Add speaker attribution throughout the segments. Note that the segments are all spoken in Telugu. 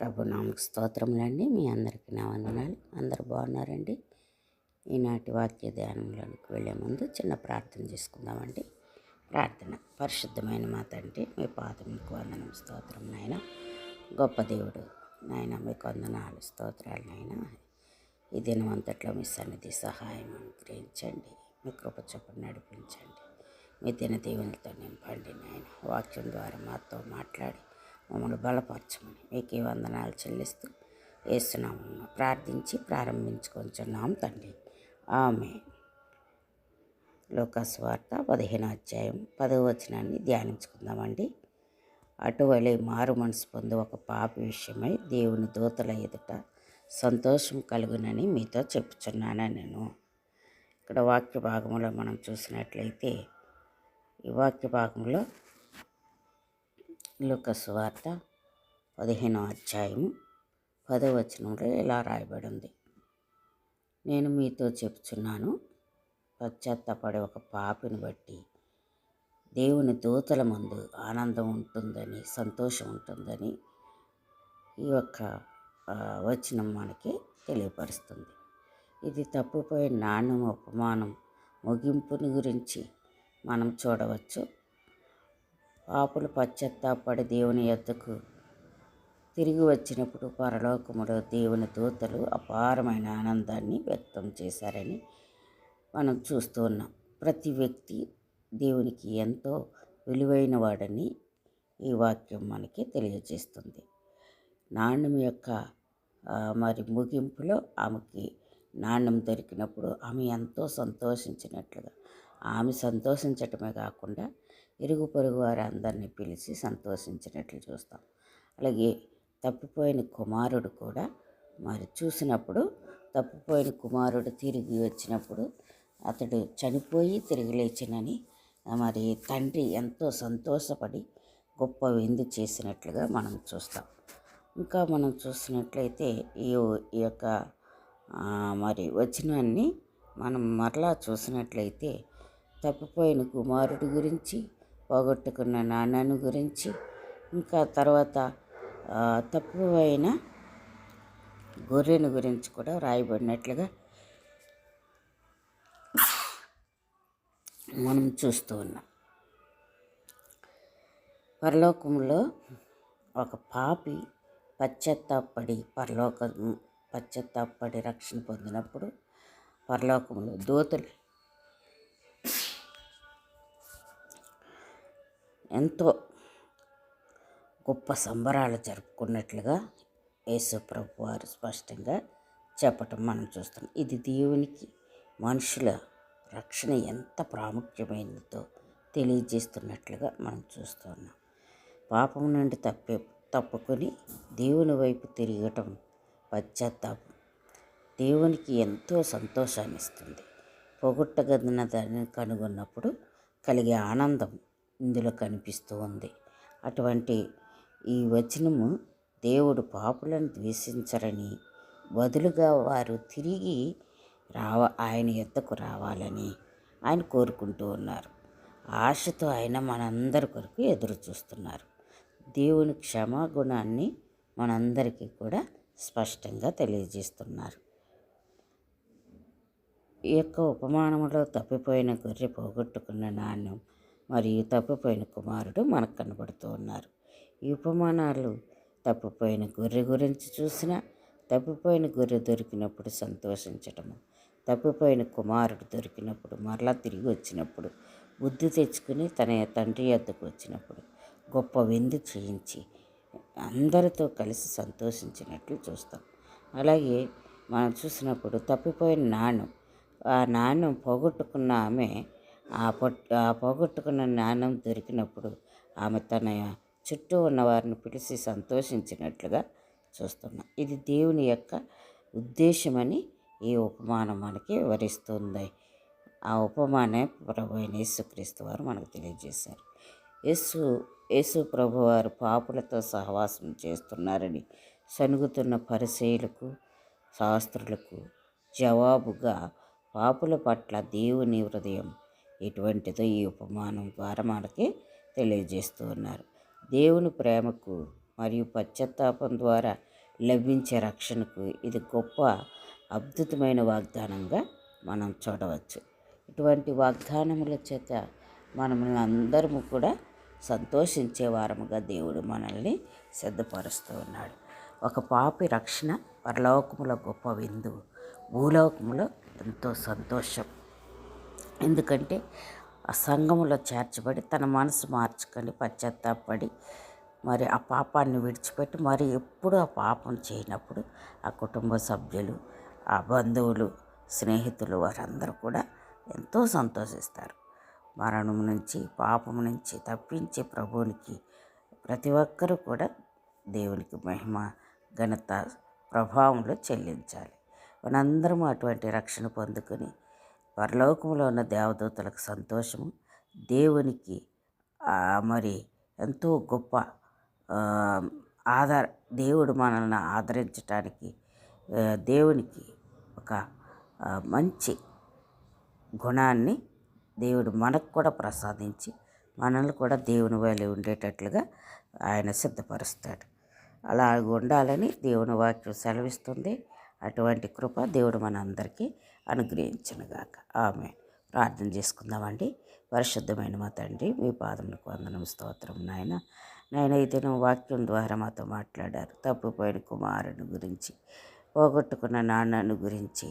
Speaker 1: ప్రభు నామకు స్తోత్రములండి. మీ అందరికీ నా వందనాలు. అందరు బాగున్నారండి. ఈనాటి వాక్య ధ్యానంలోనికి వెళ్ళే ముందు చిన్న ప్రార్థన చేసుకుందామండి. ప్రార్థన. పరిశుద్ధమైన మా తండ్రి, మీ పాదములకు వందనం, స్తోత్రం నాయన. గొప్ప దేవుడు నాయన, మీకు వందనాలు, స్తోత్రాలు నాయన. ఈ దినమంతట్లో మీ సన్నిధి సహాయం అనుగ్రహించండి. మీ కృప చొప్పున నడిపించండి. మీ దిన దీవెనలతో నింపండి నాయన. వాక్యం ద్వారా మాతో మాట్లాడి మమ్మల్ని బలపరచమని మీకే వందనాలు చెల్లిస్తూ యేసునామమున ప్రార్థించి ప్రారంభించుకొంచున్నాం తండ్రి. ఆమేన్. లూకా సువార్త 15వ అధ్యాయం 10వ వచనాన్ని ధ్యానించుకుందామండి. అటువలే మారు మనసు పొంది ఒక పాపి విషయమై దేవుని దూతల ఎదుట సంతోషం కలుగునని మీతో చెప్పుచున్నాను నేను. ఇక్కడ వాక్య భాగంలో మనం చూసినట్లయితే, ఈ వాక్య భాగంలో లూకా సువార్త 15వ అధ్యాయం 10వ వచనంలో ఇలా రాయబడి ఉంది. నేను మీతో చెప్తున్నాను, పశ్చాత్తాపడే ఒక పాపిని బట్టి దేవుని దూతల ముందు ఆనందం ఉంటుందని, సంతోషం ఉంటుందని ఈ యొక్క వచనం మనకి తెలియపరుస్తుంది. ఇది తప్పిపోయిన నాణ్యం, ఉపమానం, ముగింపుని గురించి మనం చూడవచ్చు. పాపులు పశ్చాత్తాపడి దేవుని యొద్దకు తిరిగి వచ్చినప్పుడు పరలోకములో దేవుని దూతలు అపారమైన ఆనందాన్ని వ్యక్తం చేశారని మనం చూస్తూ ఉన్నాం. ప్రతి వ్యక్తి దేవునికి ఎంతో విలువైన వాడని ఈ వాక్యం మనకి తెలియజేస్తుంది. నాణ్యం యొక్క మరి ముగింపులో ఆమెకి నాణ్యం దొరికినప్పుడు ఆమె ఎంతో సంతోషించినట్లుగా, ఆమె సంతోషించటమే కాకుండా ఇరుగు పొరుగు వారి అందరినీ పిలిచి సంతోషించినట్లు చూస్తాం. అలాగే తప్పిపోయిన కుమారుడు కూడా మరి చూసినప్పుడు, తప్పిపోయిన కుమారుడు తిరిగి వచ్చినప్పుడు అతడు చనిపోయి తిరిగి లేచినని మరి తండ్రి ఎంతో సంతోషపడి గొప్ప విందు చేసినట్లుగా మనం చూస్తాం. ఇంకా మనం చూసినట్లయితే ఈ యొక్క మరి వచనాన్ని మనం మరలా చూసినట్లయితే, తప్పిపోయిన కుమారుడి గురించి, పోగొట్టుకున్న నాన్నను గురించి, ఇంకా తర్వాత తప్పిపోయిన గొర్రెను గురించి కూడా రాయబడినట్లుగా మనం చూస్తూ ఉన్నాం. పరలోకంలో ఒక పాపి పశ్చాత్తాపడి రక్షణ పొందినప్పుడు పరలోకంలో దూతలు ఎంతో గొప్ప సంబరాలు జరుపుకున్నట్లుగా యేసు ప్రభు వారు స్పష్టంగా చెప్పటం మనం చూస్తాం. ఇది దేవునికి మనుషుల రక్షణ ఎంత ప్రాముఖ్యమైనదో తెలియజేస్తున్నట్లుగా మనం చూస్తున్నాం. పాపం నుండి తప్పుకొని దేవుని వైపు తిరగటం పశ్చాత్తాపం దేవునికి ఎంతో సంతోషాన్ని ఇస్తుంది. పోగొట్టగలిగిన దాన్ని కనుగొన్నప్పుడు కలిగే ఆనందం ఇందులో కనిపిస్తూ ఉంది. అటువంటి ఈ వచనము దేవుడు పాపులను ద్వేషించరని, బదులుగా వారు తిరిగి ఆయన యొద్దకు రావాలని ఆయన కోరుకుంటూ ఉన్నారు. ఆశతో ఆయన మనందరి కొరకు ఎదురు చూస్తున్నారు. దేవుని క్షమాగుణాన్ని మనందరికీ కూడా స్పష్టంగా తెలియజేస్తున్నారు. ఈ యొక్క ఉపమానంలో తప్పిపోయిన గొర్రె, పోగొట్టుకున్న నాణ్యం మరియు తప్పిపోయిన కుమారుడు మనకు కనబడుతూ ఉన్నారు. ఈ ఉపమానాలు తప్పిపోయిన గొర్రె గురించి చూసినా, తప్పిపోయిన గొర్రె దొరికినప్పుడు సంతోషించటము, తప్పిపోయిన కుమారుడు దొరికినప్పుడు మరలా తిరిగి వచ్చినప్పుడు బుద్ధి తెచ్చుకుని తన తండ్రి యొద్దకు వచ్చినప్పుడు గొప్ప విందు చేయించి అందరితో కలిసి సంతోషించినట్లు చూస్తాం. అలాగే మనం చూసినప్పుడు తప్పిపోయిన నాణ్యం, ఆ నాణ్యం పోగొట్టుకున్న ఆమె ఆ పోగొట్టుకున్న నాణ్యం దొరికినప్పుడు ఆమె తన చుట్టూ ఉన్న వారిని పిలిచి సంతోషించినట్లుగా చూస్తున్నాం. ఇది దేవుని యొక్క ఉద్దేశమని ఈ ఉపమానం మనకి వివరిస్తుంది. ఆ ఉపమానం ప్రభు అయిన యేసుక్రీస్తు వారు మనకు తెలియజేశారు. యేసు ప్రభు వారు పాపులతో సహవాసం చేస్తున్నారని సనుగుతున్న పరిసయ్యులకు, శాస్త్రులకు జవాబుగా పాపుల పట్ల దేవుని హృదయం ఎటువంటిదో ఈ ఉపమానం ద్వారా మనకి తెలియజేస్తూ ఉన్నారు. దేవుని ప్రేమకు మరియు పశ్చాత్తాపం ద్వారా లభించే రక్షణకు ఇది గొప్ప అద్భుతమైన వాగ్దానంగా మనం చూడవచ్చు. ఇటువంటి వాగ్దానముల చేత మనల్ని అందరము కూడా సంతోషించే వారముగా దేవుడు మనల్ని సిద్ధపరుస్తూ ఉన్నాడు. ఒక పాపి రక్షణ పరలోకములో గొప్ప విందు, భూలోకములో ఎంతో సంతోషం. ఎందుకంటే ఆ సంఘములో చేర్చబడి తన మనసు మార్చుకొని పశ్చాత్తాపడి మరి ఆ పాపాన్ని విడిచిపెట్టి మరి ఎప్పుడు ఆ పాపం చేయనప్పుడు ఆ కుటుంబ సభ్యులు, ఆ బంధువులు, స్నేహితులు వారందరూ కూడా ఎంతో సంతోషిస్తారు. మరణం నుంచి, పాపం నుంచి తప్పించే ప్రభువునికి ప్రతి ఒక్కరూ కూడా దేవునికి మహిమ, ఘనత, ప్రభావంలో చెల్లించాలి. మనందరం అటువంటి రక్షణ పొందుకొని పరలోకంలో ఉన్న దేవదూతలకు సంతోషము, దేవునికి మరి ఎంతో గొప్ప దేవుడు మనల్ని ఆదరించటానికి దేవునికి ఒక మంచి గుణాన్ని దేవుడు మనకు కూడా ప్రసాదించి మనల్ని కూడా దేవుని వలె ఉండేటట్లుగా ఆయన సిద్ధపరుస్తాడు. అలా ఉండాలని దేవుని వాక్యం సెలవిస్తుంది. అటువంటి కృప దేవుడు మనందరికీ అనుగ్రహించునుగాక. ఆమేన్. ప్రార్థన చేసుకుందామండి. పరిశుద్ధమైన మా తండ్రి, మీ పాదములకు వందనం, స్తోత్రం నాయన. నేనైతే నువ్వు వాక్యం ద్వారా మాతో మాట్లాడారు. తప్పిపోయిన కుమారుని గురించి, పోగొట్టుకున్న నాన్నను గురించి,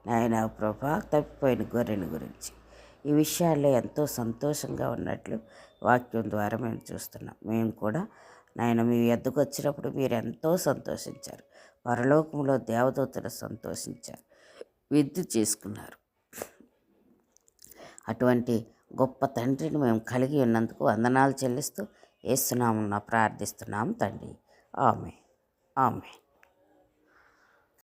Speaker 1: నాయన ప్రభా, తప్పిపోయిన గొర్రెని గురించి, ఈ విషయాల్లో ఎంతో సంతోషంగా ఉన్నట్లు వాక్యం ద్వారా మేము చూస్తున్నాం. మేము కూడా నాయన మీ ఎద్దుకు వచ్చినప్పుడు మీరు ఎంతో సంతోషించారు. పరలోకంలో దేవదూతలు సంతోషించారు, విందు చేసుకున్నారు. అటువంటి గొప్ప తండ్రిని మేము కలిగి ఉన్నందుకు వందనాలు చెల్లిస్తూ యేసు నామమున ప్రార్థిస్తున్నాం తండ్రి. ఆమేన్. ఆమేన్.